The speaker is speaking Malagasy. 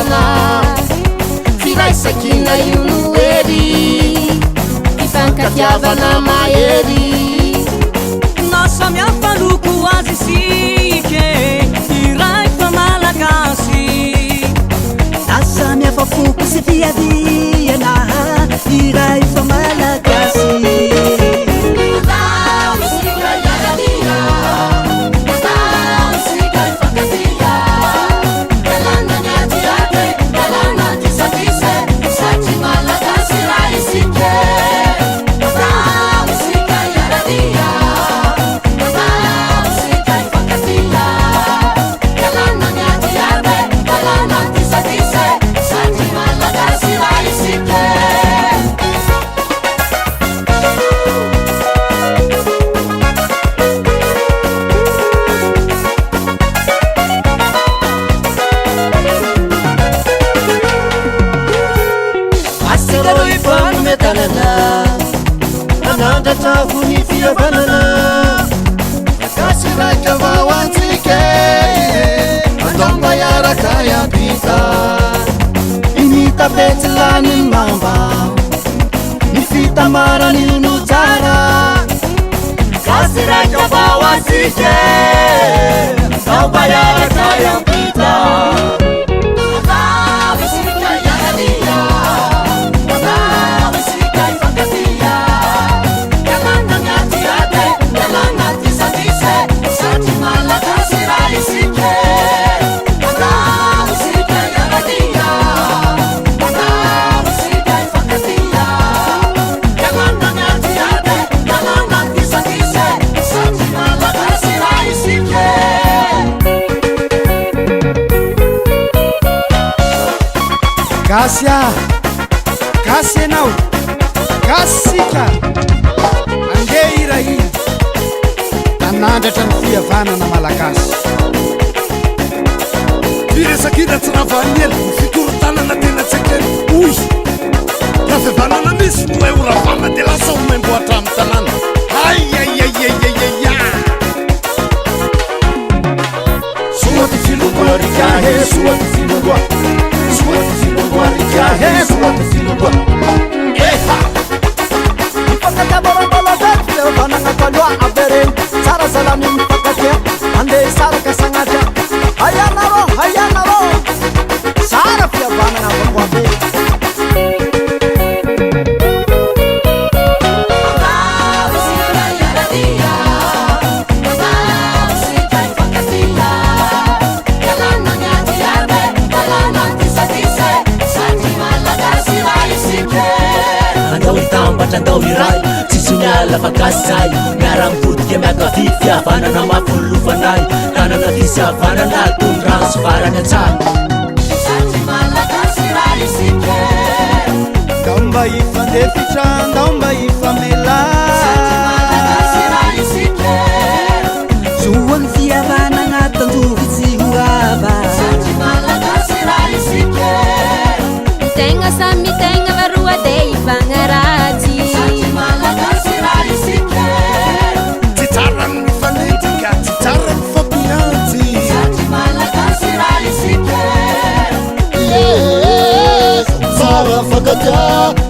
fifankafiavana firaisankina io no ery fifankafiavana mahery nossa miafaloko azy isike iray fa malagasy asa miafafoko sy fiadiana iray fa malagasy anandratrafony fiavanana akasiraika vaoantsike andamba iaraka iambita imitapetsy lany mamba ny fitamarany no tsara kasiraika vaoantsike andamba iaraka iambita Kasia, kasi anao, kasika andeha ira tanandratra ny fihavanana malagasy firesakina tsy rahavany ela fitorotanana tena tsekely oy rahafiavanana misy hoe horavana de lasa homemboatra amin'ny tanàna aiaiaiaiaia soaty filongoa rikahe soaty filongoa soaty filongoa rikahe soaty filongoa eha ifakatabaratalagat fihavanana kaloa avereny tsara salamy mifakatia andeha saraka sagnatria hayanaro tsara fihavanana vakoabe andao iray tsisy miala fakasay miarampotika miakafi fihavanana mafolofanay tanana fisihavanana tondraso farany atsara ndao mba ifandefitra ndao mba ifamela zoany fihavanana tanjovitsy horava tegna samy tegna varoa de ivagnaratsy tsy tsara ny mifanetika tsy tsara ny fampiantsy tsara fakatia